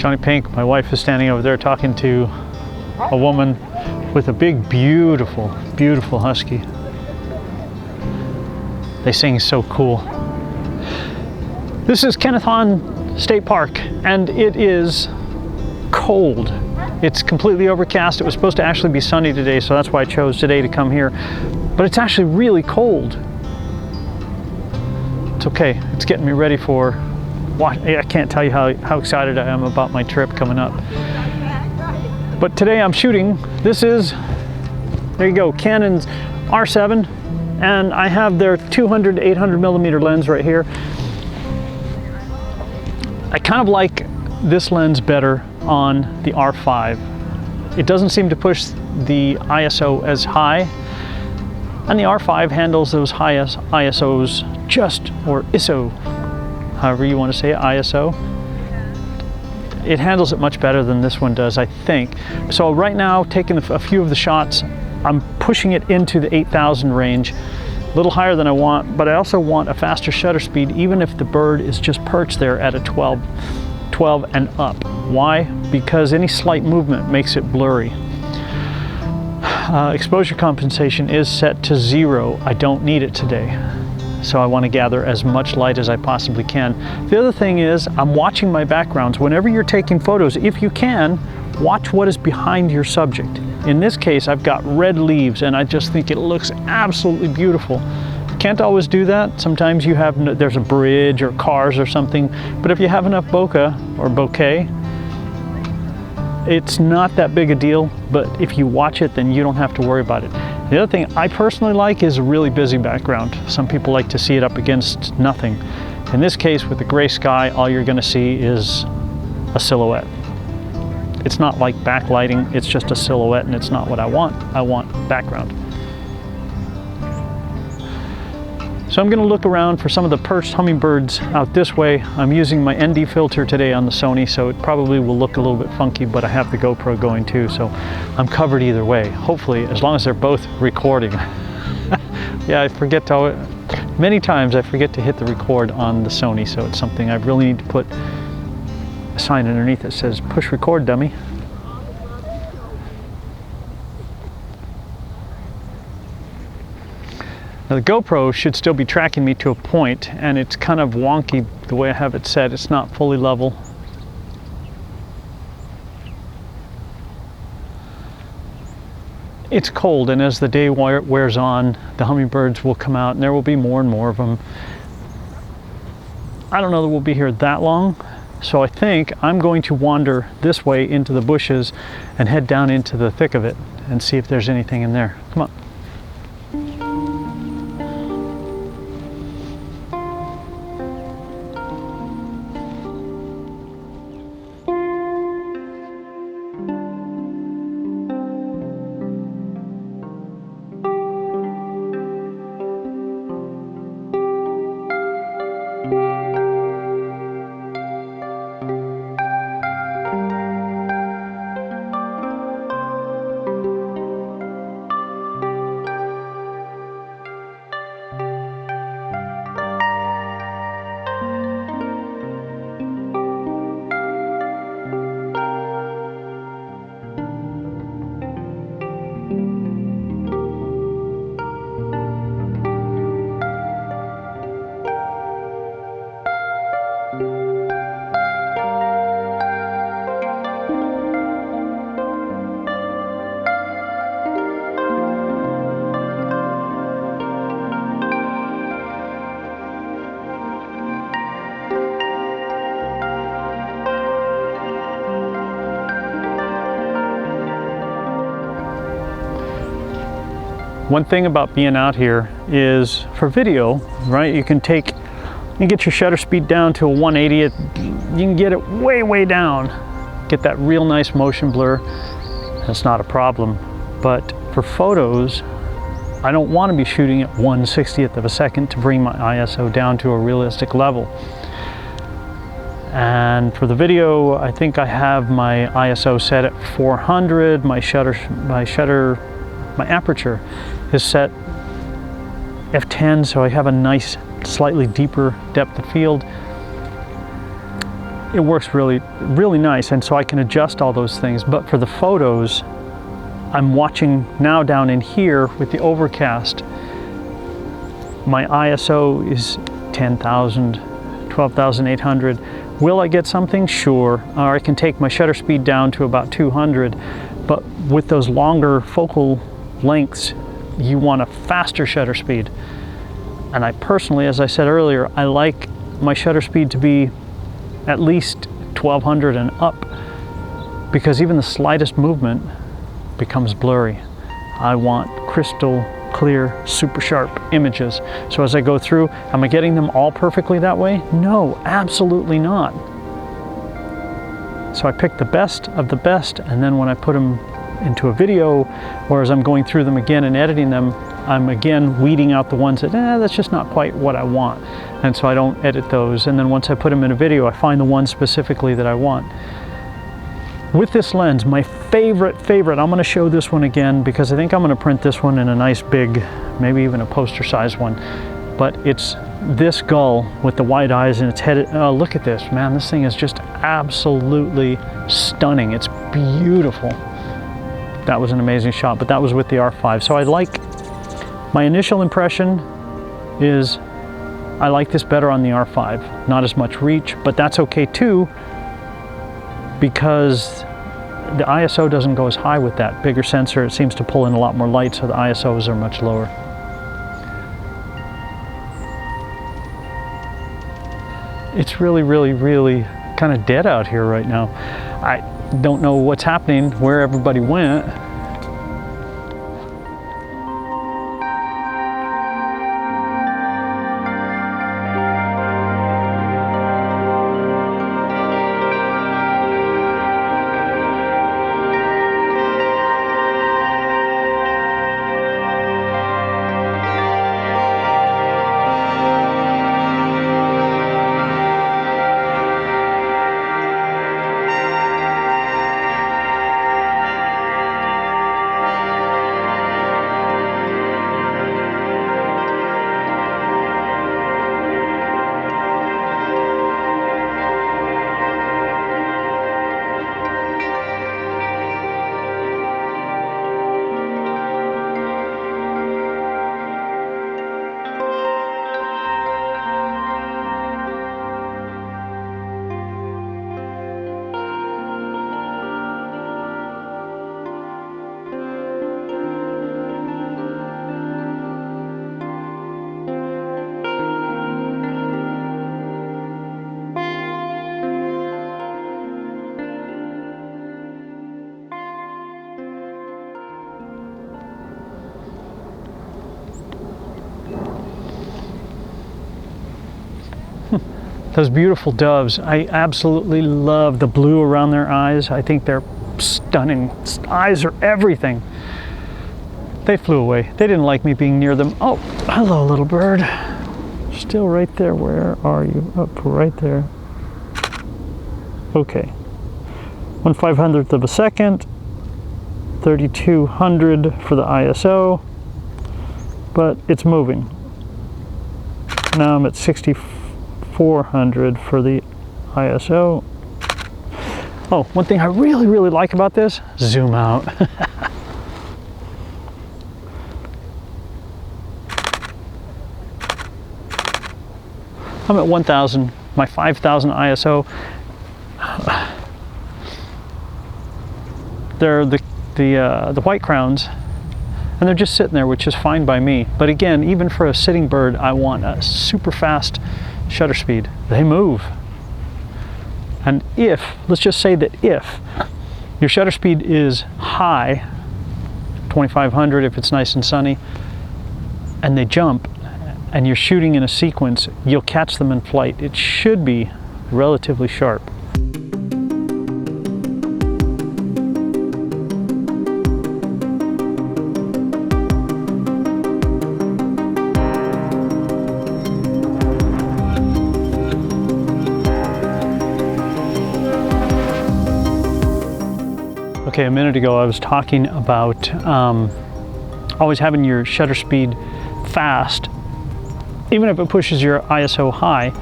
Johnny Pink, my wife, is standing over there talking to a woman with a big, beautiful, beautiful husky. They sing so cool. This is Kenneth Hahn State Park, and it is cold. It's completely overcast. It was supposed to actually be sunny today, so that's why I chose today to come here. But it's actually really cold. It's okay. It's getting me ready for I can't tell you how excited I am about my trip coming up. But today I'm shooting. This is, there you go, Canon's R7, and I have their 200 to 800 millimeter lens right here. I kind of like this lens better on the R5. It doesn't seem to push the ISO as high, and the R5 handles those highest ISOs or ISO, however you want to say it, ISO. It handles it much better than this one does, I think. So right now, taking a few of the shots, I'm pushing it into the 8,000 range, a little higher than I want, but I also want a faster shutter speed, even if the bird is just perched there at a 12 and up. Why? Because any slight movement makes it blurry. Exposure compensation is set to 0. I don't need it today. So I want to gather as much light as I possibly can. The other thing is, I'm watching my backgrounds. Whenever you're taking photos, if you can, watch what is behind your subject. In this case, I've got red leaves, and I just think it looks absolutely beautiful. Can't always do that. Sometimes there's a bridge or cars or something, but if you have enough bokeh or bokeh, it's not that big a deal, but if you watch it, then you don't have to worry about it. The other thing I personally like is a really busy background. Some people like to see it up against nothing. In this case, with the gray sky, all you're going to see is a silhouette. It's not like backlighting, it's just a silhouette, and it's not what I want. I want background. So I'm going to look around for some of the perched hummingbirds out this way. I'm using my ND filter today on the Sony, so it probably will look a little bit funky, but I have the GoPro going too, so I'm covered either way. Hopefully, as long as they're both recording. Yeah, I forget to, many times I forget to hit the record on the Sony, so it's something I really need to put a sign underneath that says, push record, dummy. Now the GoPro should still be tracking me to a point, and it's kind of wonky the way I have it set. It's not fully level. It's cold, and as the day wears on, the hummingbirds will come out, and there will be more and more of them. I don't know that we'll be here that long, so I think I'm going to wander this way into the bushes and head down into the thick of it and see if there's anything in there. Come on. One thing about being out here is for video, right? You get your shutter speed down to a 180. You can get it way down. Get that real nice motion blur. That's not a problem. But for photos, I don't want to be shooting at 1/60th of a second to bring my ISO down to a realistic level. And for the video, I think I have my ISO set at 400. My aperture is set f10, so I have a nice, slightly deeper depth of field. it works really, really nice, and so I can adjust all those things. But for the photos, I'm watching now down in here with the overcast. My ISO is 10,000, 12,800. Will I get something? Sure. Or I can take my shutter speed down to about 200. But with those longer focal lengths, you want a faster shutter speed. And I personally, as I said earlier, I like my shutter speed to be at least 1200 and up, because even the slightest movement becomes blurry. I want crystal clear, super sharp images. So as I go through, am I getting them all perfectly that way? No, absolutely not. So I pick the best of the best, and then when I put them into a video, or as I'm going through them again and editing them, I'm again weeding out the ones that, that's just not quite what I want. And so I don't edit those. And then once I put them in a video, I find the ones specifically that I want. With this lens, my favorite, I'm gonna show this one again because I think I'm gonna print this one in a nice big, maybe even a poster size one. But it's this gull with the wide eyes and its head. Oh, look at this, man. This thing is just absolutely stunning. It's beautiful. That was an amazing shot, but that was with the R5. So my initial impression is I like this better on the R5. Not as much reach, but that's okay too, because the ISO doesn't go as high with that bigger sensor. It seems to pull in a lot more light, so the ISOs are much lower. It's really, really, really kind of dead out here right now. I don't know what's happening, where everybody went. Those beautiful doves, I absolutely love the blue around their eyes. I think they're stunning. Eyes are everything. They flew away. They didn't like me being near them. Oh, hello, little bird. Still right there. Where are you? Up right there. Okay. 1/500th of a second. 3200 for the ISO. But it's moving. Now I'm at 6400 for the ISO. Oh, one thing I really, really like about this, zoom out. I'm at 1000, my 5000 ISO. They're the white crowns, and they're just sitting there, which is fine by me. But again, even for a sitting bird, I want a super fast shutter speed. They move. And let's just say that if your shutter speed is high, 2500 if it's nice and sunny, and they jump, and you're shooting in a sequence, you'll catch them in flight. It should be relatively sharp. Okay, a minute ago I was talking about always having your shutter speed fast. Even if it pushes your ISO high,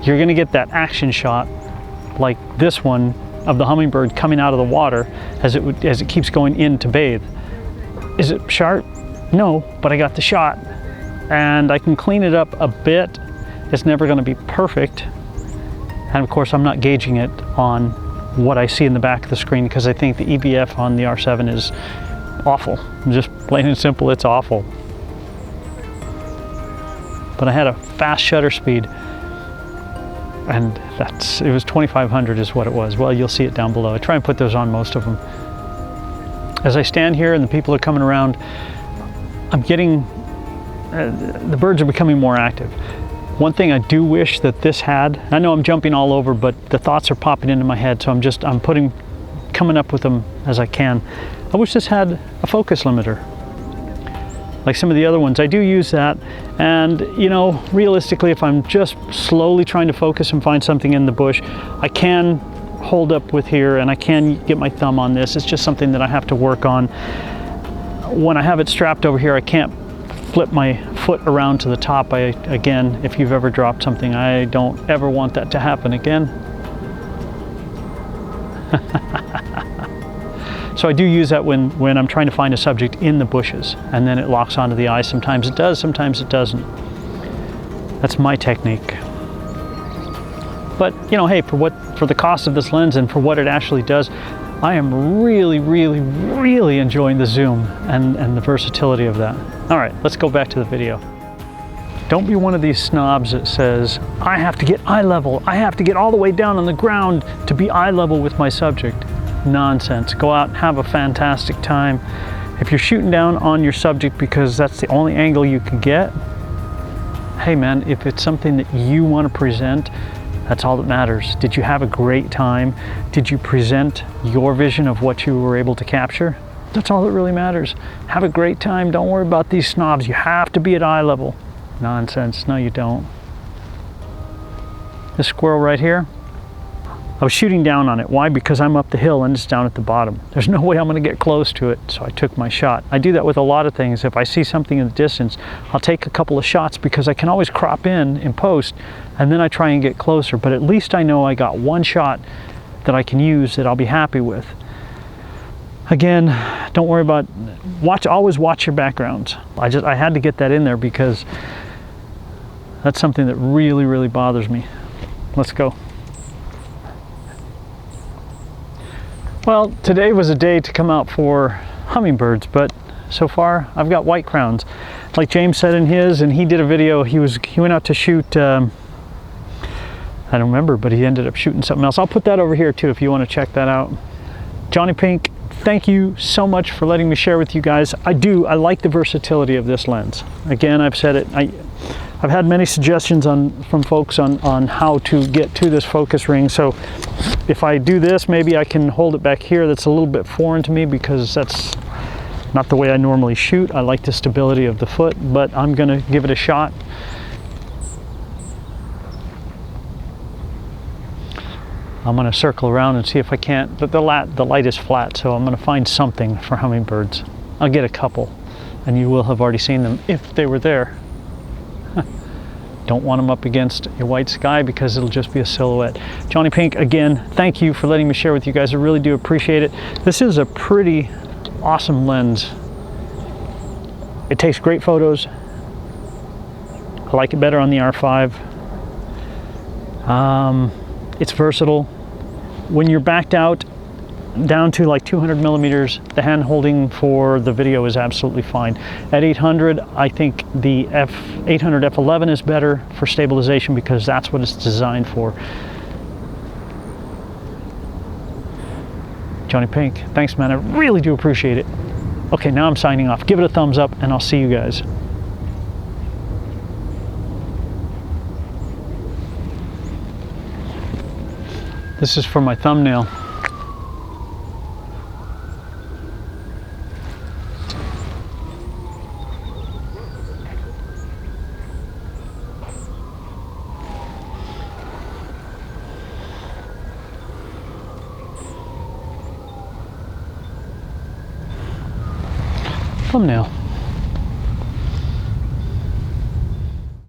you're gonna get that action shot like this one of the hummingbird coming out of the water as it keeps going in to bathe. Is it sharp? No, but I got the shot. And I can clean it up a bit. It's never going to be perfect. And of course, I'm not gauging it on what I see in the back of the screen, because I think the EVF on the R7 is awful. Just plain and simple, it's awful. But I had a fast shutter speed, and it was 2500 is what it was. Well, you'll see it down below. I try and put those on most of them. As I stand here and the people are coming around, I'm getting, the birds are becoming more active. One thing I do wish that this had, I know I'm jumping all over, but the thoughts are popping into my head, so I'm coming up with them as I can. I wish this had a focus limiter, like some of the other ones. I do use that, and you know, realistically, if I'm just slowly trying to focus and find something in the bush, I can hold up with here and I can get my thumb on this. It's just something that I have to work on. When I have it strapped over here, I can't flip my foot around to the top. Again, if you've ever dropped something, I don't ever want that to happen again. So I do use that when I'm trying to find a subject in the bushes, and then it locks onto the eye. Sometimes it does, sometimes it doesn't. That's my technique. But you know, hey, for the cost of this lens and for what it actually does, I am really, really, really enjoying the zoom and the versatility of that. All right, let's go back to the video. Don't be one of these snobs that says, I have to get eye level. I have to get all the way down on the ground to be eye level with my subject. Nonsense. Go out and have a fantastic time. If you're shooting down on your subject because that's the only angle you can get, hey man, if it's something that you want to present, that's all that matters. Did you have a great time? Did you present your vision of what you were able to capture? That's all that really matters. Have a great time. Don't worry about these snobs. You have to be at eye level. Nonsense. No, you don't. This squirrel right here, I was shooting down on it. Why? Because I'm up the hill and it's down at the bottom. There's no way I'm going to get close to it, so I took my shot. I do that with a lot of things. If I see something in the distance, I'll take a couple of shots because I can always crop in post, and then I try and get closer. But at least I know I got one shot that I can use that I'll be happy with. Again, don't worry about, always watch your backgrounds. I had to get that in there because that's something that really, really bothers me. Let's go. Well, today was a day to come out for hummingbirds, but so far I've got white crowns. Like James said in his, and he did a video, he went out to shoot, I don't remember, but he ended up shooting something else. I'll put that over here too if you want to check that out. Johnny Pink, thank you so much for letting me share with you guys. I like the versatility of this lens. Again, I've said it, I've had many suggestions from folks on how to get to this focus ring. So if I do this, maybe I can hold it back here. That's a little bit foreign to me because that's not the way I normally shoot. I like the stability of the foot, but I'm gonna give it a shot. I'm gonna circle around and see if I can't, but the light is flat, so I'm gonna find something for hummingbirds. I'll get a couple, and you will have already seen them if they were there. Don't want them up against a white sky because it'll just be a silhouette. Johnny Pink, again, thank you for letting me share with you guys. I really do appreciate it. This is a pretty awesome lens. It takes great photos. I like it better on the R5. It's versatile. When you're backed out down to like 200 millimeters, the hand holding for the video is absolutely fine. At 800, I think the 800 f11 is better for stabilization because that's what it's designed for. Johnny Pink, thanks man, I really do appreciate it. Okay, now I'm signing off. Give it a thumbs up and I'll see you guys. This is for my thumbnail. Thumbnail.